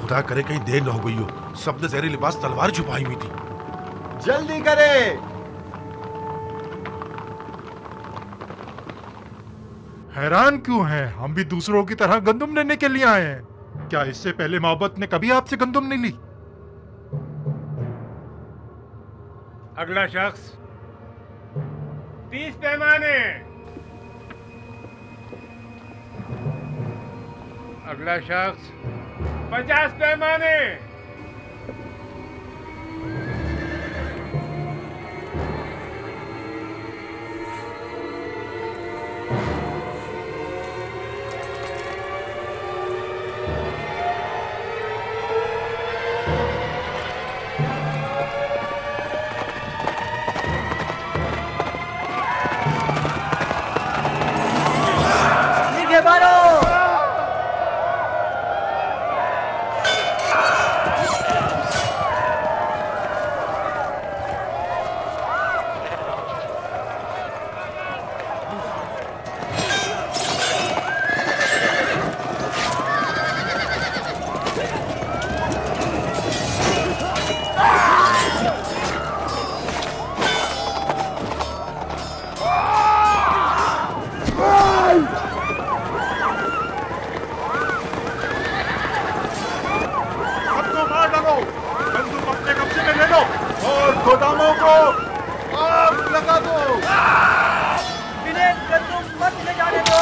खुदा करे कहीं देर न हो गई हो। सबने जहरी लिबास तलवार छुपाई हुई थी। जल्दी करे। हैरान क्यों हैं? हम भी दूसरों की तरह गंदुम लेने के लिए आए हैं। क्या इससे पहले मोहब्बत ने कभी आपसे गंदुम नहीं ली? अगला शख्स 30 पैमाने। अगला शख्स 50 पैमाने। गोदामों को आग लगा दो। इन्हें गंदुम मत ले जाने दो।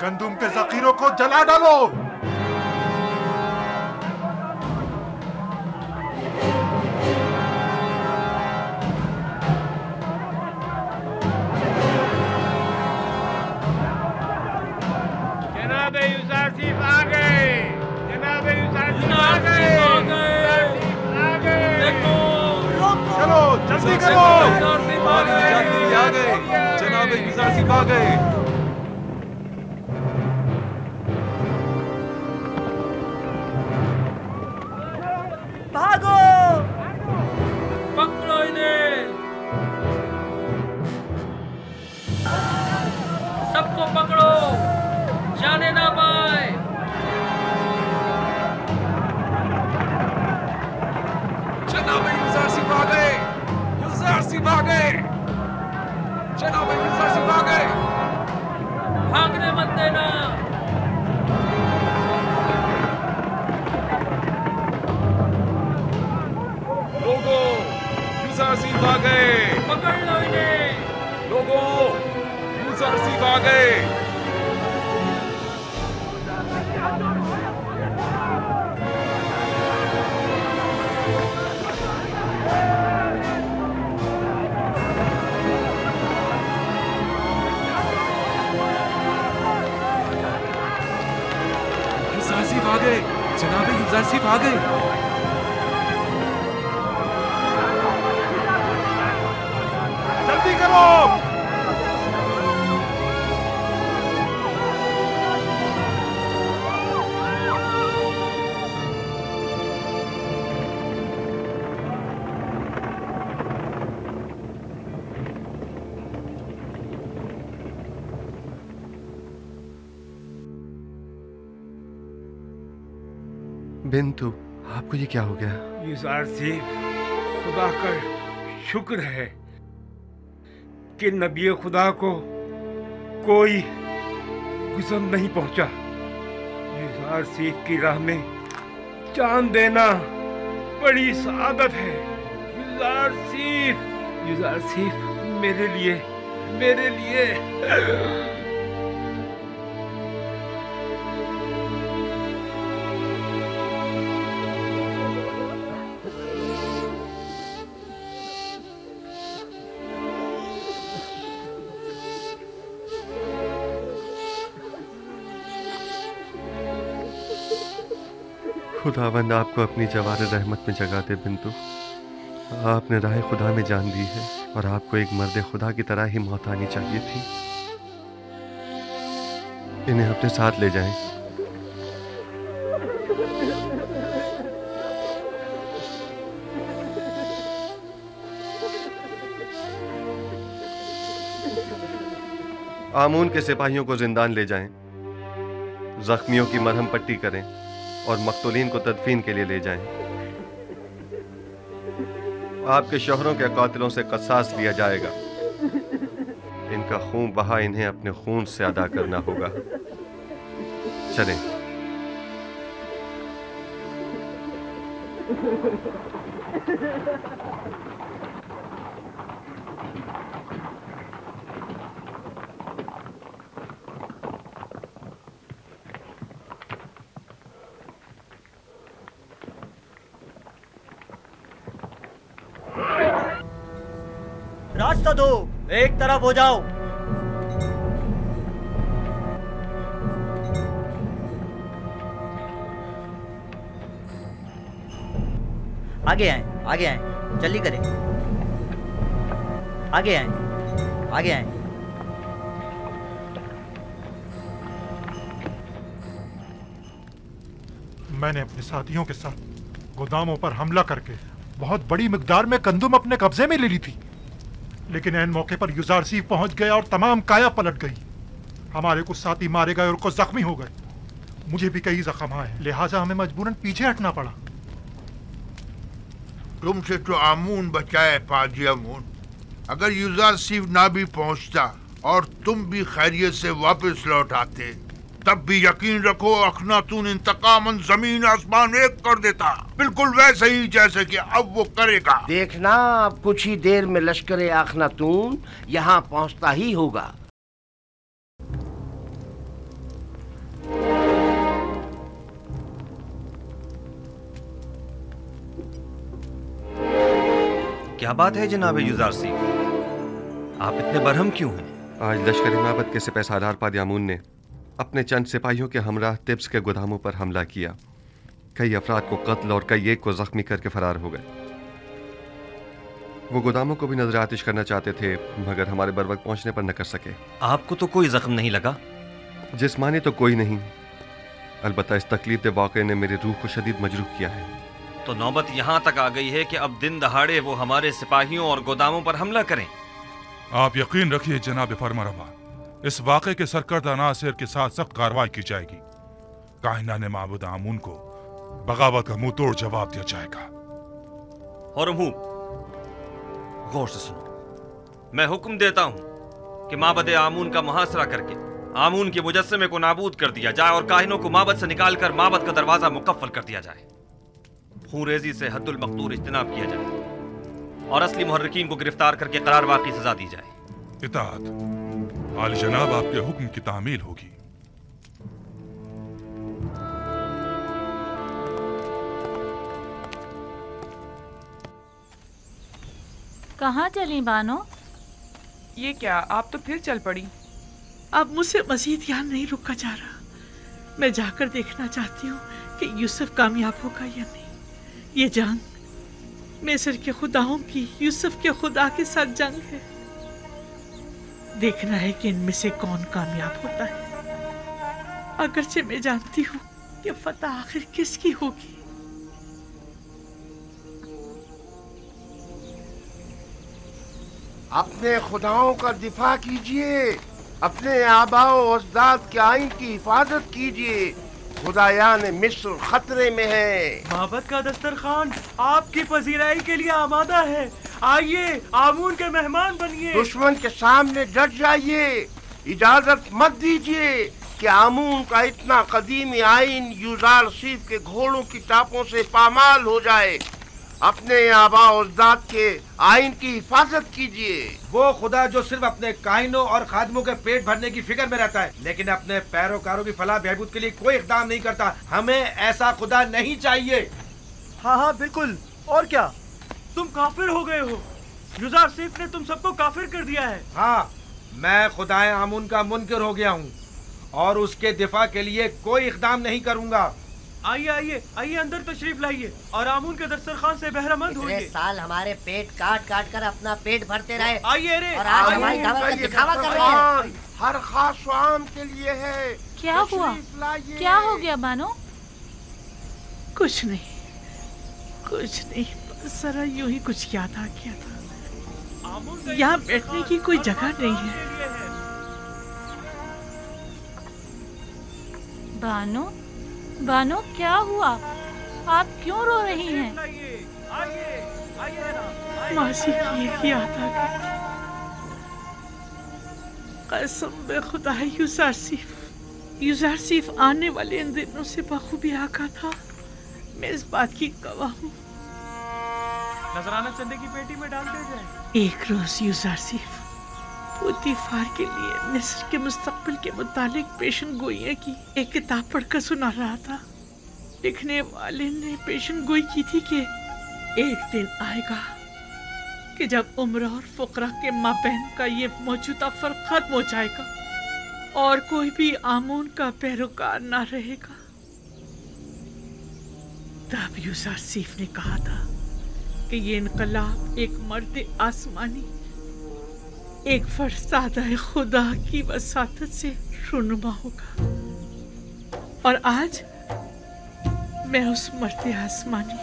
गंदुम के जखीरों को जला डालो। जनाबे यूसुफ आ गए। जनाबे यूसुफ आ गए। आ गए। देखो चलो जल्दी करो। जल्दी आ गए। जनाबे यूसुफ आ गए। भागो। पकड़ो इन्हें। सबको पकड़ो, जाने ना पाए। जनाबे यूसुफ आ गए। यूसुफ आ गए। जनाबे यूसुफ आ गए। भागने मत देना। लोगों, यूसुफ आ गए। पकड़ लो इन्हें। लोगों, यूसुफ आ गए। यूसुफ आ गए। जनाबे यूसुफ आ गए। जल्दी करो। बिंतु, आपको ये क्या हो गया? यूसुफ, खुदा का शुक्र है कि नबी खुदा को कोई गुज़र नहीं पहुंचा। यूसुफ की राह में जान देना बड़ी सआदत है। यूसुफ मेरे लिए खुदावंद आपको अपनी जवार रहमत में जगा दे बिंतु। आपने राह खुदा में जान दी है और आपको एक मर्द खुदा की तरह ही मौत आनी चाहिए थी। इन्हें अपने साथ ले जाएं। आमून के सिपाहियों को जिंदान ले जाएं, जख्मियों की मरहम पट्टी करें और मकतूलीन को तदफीन के लिए ले जाएं। आपके शोहरों के कातिलों से क़सास लिया जाएगा। इनका खून बहा इन्हें अपने खून से अदा करना होगा। चलें। रास्ता दो, एक तरफ हो जाओ। आगे आए, आगे आए, जल्दी करें। आगे आए, आगे आए। मैंने अपने साथियों के साथ गोदामों पर हमला करके बहुत बड़ी मिकदार में गंदुम अपने कब्जे में ले ली थी, लेकिन ऐन मौके पर युजारसीफ पहुंच गया और तमाम काया पलट गई। हमारे कुछ साथी मारे गए और कुछ जख्मी हो गए। मुझे भी कई जख्म आए, लिहाजा हमें मजबूरन पीछे हटना पड़ा। तुमसे तो आमून बचाए पाजी आमून। अगर युजारसीफ ना भी पहुंचता और तुम भी खैरियत से वापस लौट आते, तब भी यकीन रखो अखनातून इंतकामन जमीन आसमान एक कर देता, बिल्कुल वैसे ही जैसे कि अब वो करेगा। देखना, अब कुछ ही देर में लश्कर अखनातून यहाँ पहुँचता ही होगा। क्या बात है जनाब युजारसीफ, आप इतने बरहम क्यों हैं? आज लश्कर इमामत के सिपह सालार पादी आमून ने अपने चंद सिपाहियों के हमराह तिब्स के गोदामों पर हमला किया। कई अफराद को कत्ल और कई एक को जख्मी करके फरार हो गए। वो गोदामों को भी नजर आतिश करना चाहते थे, मगर हमारे बर वक्त पहुंचने पर न कर सके। आपको तो कोई जख्म नहीं लगा? जिस्मानी तो कोई नहीं, अलबत्ता इस तकलीफ दे वाक़े ने मेरी रूह को शदीद मजरूह किया है। तो नौबत यहाँ तक आ गई है कि अब दिन दहाड़े वो हमारे सिपाहियों और गोदामों पर हमला करें। आप यकीन रखिए जनाब फरमारवा, इस वाक़े के सरकर्दा नासिर के साथ सख्त कार्रवाई की जाएगी। काहिनाने माबूद आमून को बगावत का मुंह तोड़ जवाब दिया जाएगा। हुरमहूब, गौर से सुनो। मैं हुक्म देता हूँ कि माबद आमून का मुहासरा करके आमून के मुजस्समे को नाबूद कर दिया जाए और काहिनों को माबद से निकालकर माबद का दरवाजा मुकफ्फल कर दिया जाए। खूरेजी से हद्दुल मक़दूर इज्तिनाब किया जाए और असली मुहर्रिकीन को गिरफ्तार करके करार वाक़ई सजा दी जाए। इताअत आली जनाब आपके हुक्म की तामील होगी। कहाँ चली बानो? ये क्या, आप तो फिर चल पड़ी? अब मुझसे मजीद यहाँ नहीं रुका जा रहा। मैं जाकर देखना चाहती हूँ कि यूसुफ कामयाब होगा या नहीं। ये जंग मिस्र के खुदाओं की यूसुफ के खुदा के साथ जंग है। देखना है कि इनमें से कौन कामयाब होता है। अगरचे मैं जानती हूँ कि फतह आखिर किसकी होगी। अपने खुदाओं का दिफा कीजिए, अपने आबाओ अजदाद के आइन की हिफाजत कीजिए। खुदायान मिस्र खतरे में है। माबद का दस्तरखान आपकी पजीराई के लिए आमादा है। आइए, आमून के मेहमान बनिए। दुश्मन के सामने डट जाइए। इजाजत मत दीजिए कि आमून का इतना कदीमी आइन युजारसीफ के घोड़ों की टापों से पामाल हो जाए। अपने आबा उजदाद के आइन की हिफाजत कीजिए। वो खुदा जो सिर्फ अपने काइनों और खादमों के पेट भरने की फिक्र में रहता है, लेकिन अपने पैरोकारों की फलाह बहबूद के लिए कोई इक़दाम नहीं करता। हमें ऐसा खुदा नहीं चाहिए। हाँ हाँ बिल्कुल। और क्या, तुम काफिर हो गए हो। युजारसीफ ने तुम सबको काफिर कर दिया है। हाँ, मैं खुदाए आमून का मुनकिर हो गया हूँ और उसके दिफा के लिए कोई इक़दाम नहीं करूँगा। आइए आइए आइए, अंदर तशरीफ लाइए और आमून के दस्तरखान से बहरामंद होइए। इतने साल हमारे पेट काट काट कर अपना पेट भरते रहे। आइए रे, और आज हमारी दावत का दिखावा कर रहे हैं। हर खास आम के लिए है। क्या हुआ? क्या हो गया बानो? कुछ नहीं, बस जरा यूं ही कुछ याद आ गया था। यहाँ बैठने की कोई जगह नहीं है। बानो क्या हुआ? आप क्यों रो रही हैं? मासी की एक याद आ गई थी। कसम बे खुदा है, यूजारसीफ आने वाले इन दिनों से बखूबी आका था। मैं इस बात की गवाह हूँ। नजराना चंदे की पेटी में डाल दे जाए। एक रोज यूजारसीफ पुतिफार के लिए मिस्र के मुस्तकबिल के मुतालिक पेशन गोइयां की एक किताब पढ़कर सुना रहा था। लिखने वाले ने पेशन गोई की थी कि एक दिन आएगा कि जब उम्र और फुकरा के माबैन का ये मौजूदा फर्क खत्म हो जाएगा और कोई भी आमून का पैरोकार ना रहेगा। तब यूजारसीफ ने कहा था कि ये इनकलाब एक मर्द आसमानी, एक फरसादा खुदा की वसातत से रुनुमा होगा। और आज मैं उस मर्द आसमानी,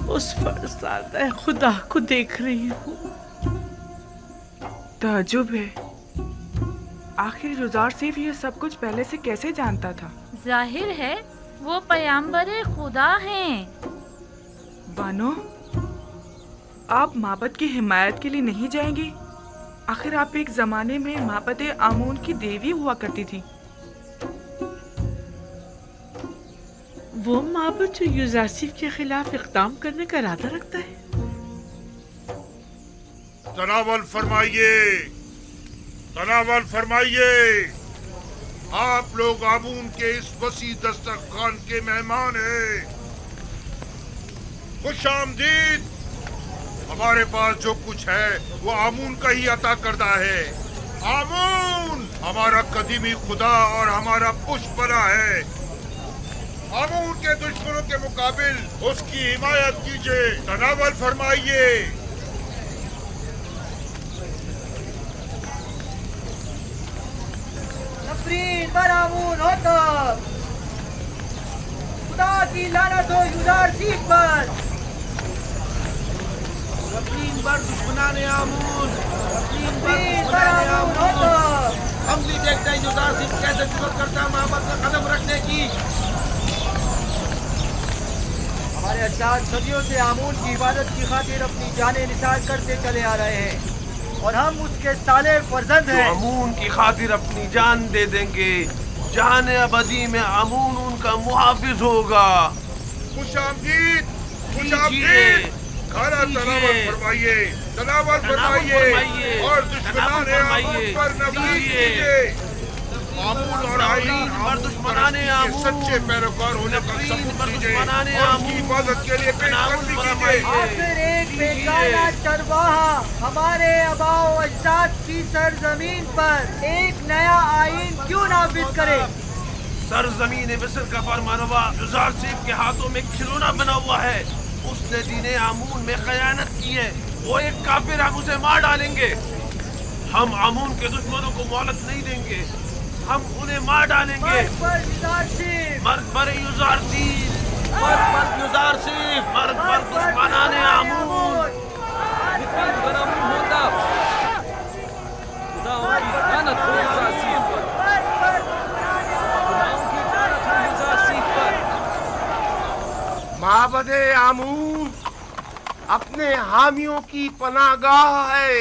उस फरसादा खुदा को देख रही हूँ। ताज्जुब है, आखिर यूजारसीफ ये सब कुछ पहले से कैसे जानता था? जाहिर है वो पैगंबर खुदा हैं। बानो, आप माबद की हिमायत के लिए नहीं जाएंगी? आखिर आप एक जमाने में माबद आमून की देवी हुआ करती थी। वो माबद जो यूजारसीफ के खिलाफ इक़दाम करने का इरादा रखता है। तनावल फरमाइए। आप लोग आमून के इस वसी दस्तरखान के मेहमान हैं। खुश आमदीद। हमारे पास जो कुछ है वो आमून का ही अता करता है। आमून हमारा कदीमी खुदा और हमारा पुष्पना है। आमून के दुश्मनों के मुकाबिल उसकी हिमायत कीजिए। तनावल फरमाइए। नफरीन पर आमून हो तो खुदा की लानत हो यूजारसीफ पर। नफरीन पर दुश्मनाने आमून, नफरीन पर नफरीन दुश्मनाने हो तो आमून। हम भी देखते हैं यूजारसीफ कैसे जुर्रत करता है मोहब्बत में कदम रखने की। हमारे अजदाद सदियों से आमून की इबादत की खातिर अपनी जानें निसार करते चले आ रहे हैं और हम उसके साले फर्जंद हैं। आमून की खातिर अपनी जान दे देंगे। जान अबदी में आमून उनका मुहाफिज होगा। खुशामदीद, खुशामदीद। खाना तनावल फरमाइए और दुश्मनाने आमून पर नफरत कीजिए। आमून और आईन पर दुश्मनाने आमून सच्चे पैरोकार होने का सबूत दीजिए और उनकी इबादत के लिए पेशकदमी कीजिए। आखिर एक बेगाना चरवाहा हमारे आबाओ अजदाद की सरजमीन पर एक नया आईन क्यों नाफिज करे? सरजमीन मिस्र का फरमानवा यूजारसीफ के हाथों में खिलौना बना हुआ है। उसने दीने आमून में खयानत की है। वो एक काफिर, हम उसे मार डालेंगे। हम आमून के दुश्मनों को मोहलत नहीं देंगे। हम उन्हें मार डालेंगे। मर्द पर यूजारसीफ, मर्द पर यूजारसीफ, मर्द पर यूजारसीफ, मर्द पर दुश्मनाने आमून। नफरीन पर आमून होता। खुदाओं की लानत हो यूजारसीफ पर। खुदाओं की लानत हो यूजारसीफ पर। माबदे आमून अपने हामियों की पनाहगाह है।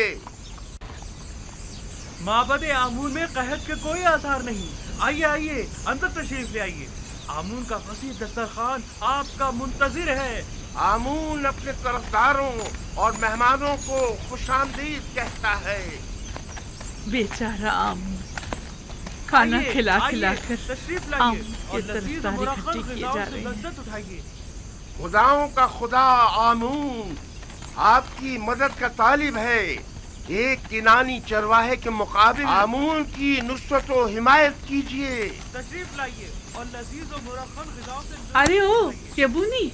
माबद आमून में कहत के कोई आसार नहीं। आइए आइए, अंदर तशरीफ ले आइए। आमून का वसी दस्तरखान आपका मुंतजिर है। आमून अपने तरफदारों और मेहमानों को खुशामदीद कहता है। बेचारा आमून खाना खिला कर तशरीफ आमून लाइए की तरफदारी इकट्ठी किए जा रहे हैं। लज्जत उठाइए। खुदाओं का खुदा आमून आपकी मदद का तालिब है। एक किनानी चरवाहे के मुकाबिल आमून की नुसरत व हिमायत कीजिए। तशरीफ लाइए। और लजीज और मुरक्खन ग़िज़ाओं से अरे ओ यबूनी,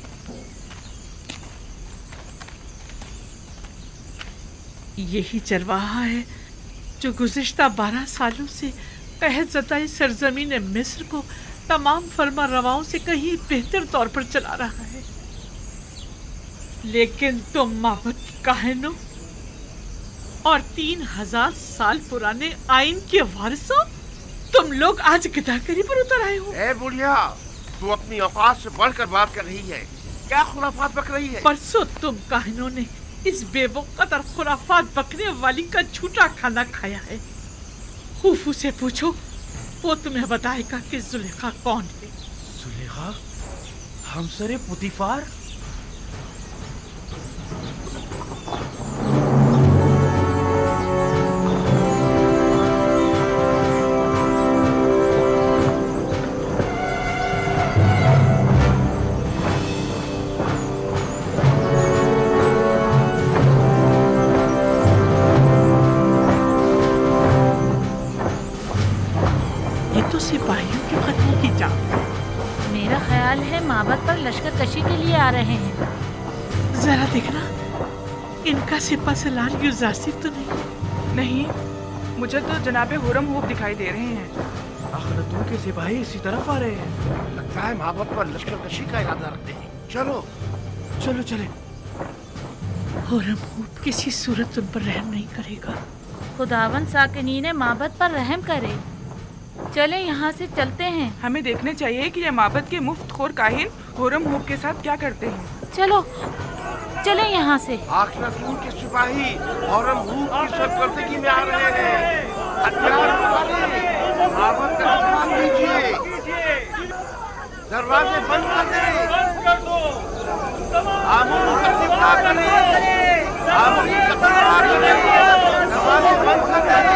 यही चरवाहा है जो गुज़िश्ता 12 सालों से कहत ज़दाई सरज़मीन मिस्र को तमाम फरमा रवाओं से कहीं बेहतर तौर पर चला रहा है। लेकिन तुम माबद की काहिनों और 3000 साल पुराने आइन के वारिसों, तुम लोग आज गिदाकरी पर उतर आए हो। ए बुढ़िया, तू अपनी औकात से बढ़कर बात कर रही है। क्या खुराफात बक रही है? परसों तुम काहिनों ने इस बेवकूफ़ और खुराफात बकने वाली का झूठा खाना खाया है। खूफू से पूछो, वो तुम्हें बताएगा कि जुलेखा कौन है। जुलेखा? हमसरे पुतीफार? सिपाहियों के खत्म की जा। मेरा ख्याल है माबद पर लश्कर कशी के लिए आ रहे हैं। जरा देखना, इनका सिपा सलार युज़ारसीफ तो नहीं? नहीं, मुझे तो जनाबे हुरम हूब दिखाई दे रहे हैं। अखनतून के सिपाही इसी तरफ आ रहे हैं। लगता है माबद पर लश्कर कशी का इरादा रखते हैं। चलो चलो चले। हुरम हूब किसी सूरत उन पर रहम नहीं करेगा। खुदावन साकिनी ने माबद पर रहम करे। चले यहाँ से चलते हैं। हमें देखने चाहिए कि ये माबद के मुफ्तखोर काहिन हुरम हूब के साथ क्या करते हैं। चलो चले यहाँ से। अखनतून के सिपाही हुरम हूब की सरकर्दगी में आ रहे हैं। हथियार उठाइए, माबद का ध्यान दीजिए, दरवाजे बंद कर दो, आमून का दिफा करें, आमून का दिफा करें, दरवाजे बंद कर दें।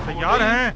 तैयार हैं?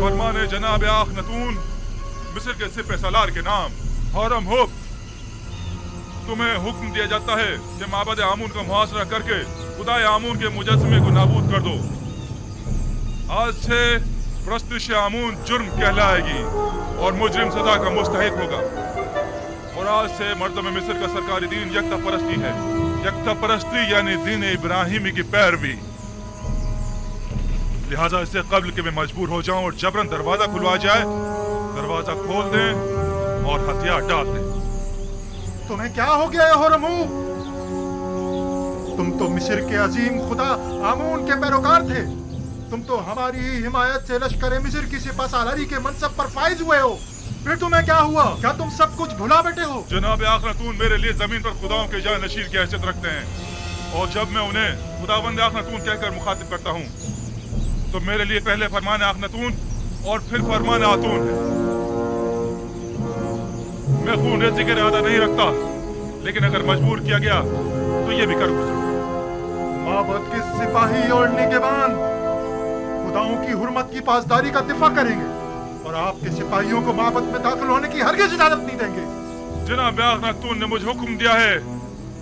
फरमाने जनाब आखनतून मिस्र के सिपह सालार के नाम हरम हुब, तुम्हें हुक्म दिया जाता है कि माबद आमून का मुहासरा करके खुदाए आमून के मुजस्समे को नाबूद कर दो। आज से प्रस्तुश आमून जुर्म कहलाएगी और मुजरिम सजा का मुस्तहिक होगा। और आज से मर्दम मिस्र का सरकारी दीन यकता परस्ती है। यकता परस्ती यानी दीन इब्राहिमी की पैरवी। लिहाजा इससे कब्ल के मैं मजबूर हो जाऊं और जबरन दरवाजा खुलवा जाए, दरवाजा खोल दें और हथियार डाल दें। तुम्हें क्या हो गया है होरमू? तुम तो मिस्र के अजीम खुदा आमून के पैरोकार थे। तुम तो हमारी हिमायत से लश्कर मिस्र की सिपह सालारी के मनसब पर फाइज हुए हो। फिर तुम्हें क्या हुआ? क्या तुम सब कुछ भुला बैठे हो? जनाब आखनतून मेरे लिए जमीन पर खुदाओं के जान नशीर की हैसियत रखते हैं और जब मैं उन्हें खुदावंद आखनतून कहकर मुखातिब करता हूँ तो मेरे लिए पहले फरमान आखनतून और फिर फरमान आतून है। मैं खून रेज़ी का इरादा नहीं रखता, लेकिन अगर मजबूर किया गया तो ये भी कर गुजरूं। माबद के सिपाही और निगहबान खुदाओं की हुर्मत की पासदारी का दिफा करेंगे और आपके सिपाहियों को माबद में दाखिल होने की हरगिज़ इजाजत नहीं देंगे। जनाब आखनतून ने मुझे हुक्म दिया है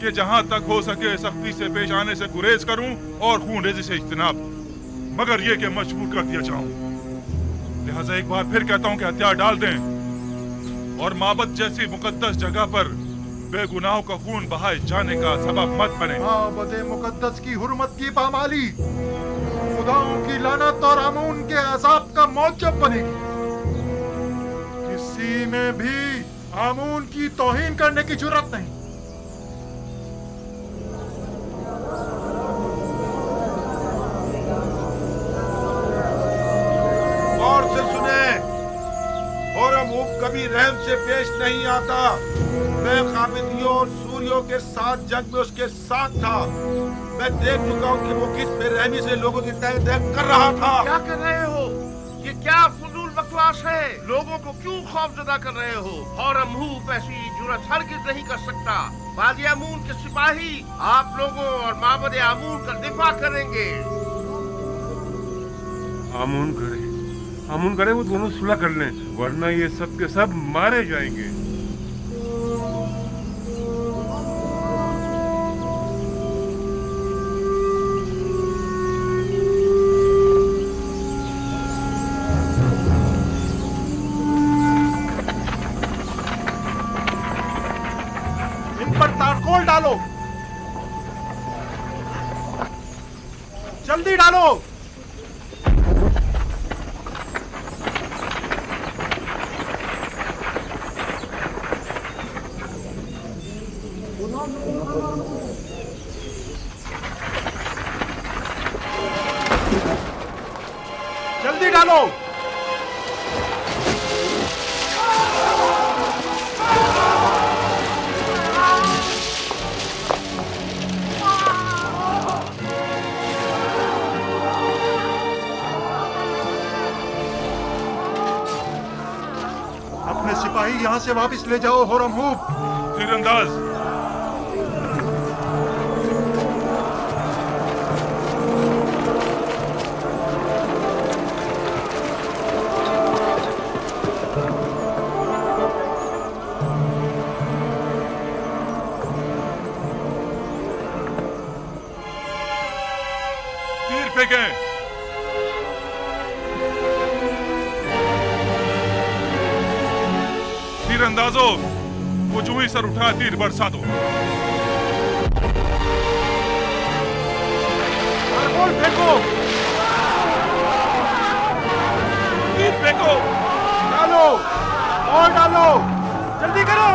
कि जहां तक हो सके सख्ती से पेश आने से गुरेज करूं और खून रेज़ी से इज्तनाब, मगर ये कि मजबूर कर दिया जाऊं। लिहाजा एक बार फिर कहता हूं कि हथियार डाल दें और माबद जैसी मुकद्दस जगह पर बेगुनाहों का खून बहाए जाने का सबब मत बने। माबद मुकद्दस की हुर्मत की पामाली खुदाओं की लानत और आमून के अजाब का मौजब बनेगी। किसी में भी आमून की तौहीन करने की जुर्रत नहीं। और से सुने, होरम हुब कभी रहम से पेश नहीं आता। मैं काबिदियों और सूरियों के साथ जंग में उसके साथ था। मैं देख चुका हूँ कि वो किस बेरहमी से लोगों की तय कर रहा था। क्या कर रहे हो? ये क्या फजूल बकवास है? लोगों को क्यों खौफजदा कर रहे हो? होरम हुब ऐसी जुर्रत हरगिज़ नहीं कर सकता। वादी आमून के सिपाही आप लोगों और माबद आमून का दिफा करेंगे। आमून करे वो दोनों सुलह कर लें, वरना ये सब के सब मारे जाएंगे। इन पर तारकोल डालो, जल्दी डालो। जल्दी डालो। अपने सिपाही यहाँ से वापस ले जाओ होरम हुब। तीरंदाज तीर फेंकें। तीरंदाजों वो जो ही सर उठा तीर बरसा दो। तारकोल फेंको, तीर फेंको। डालो और डालो, जल्दी करो।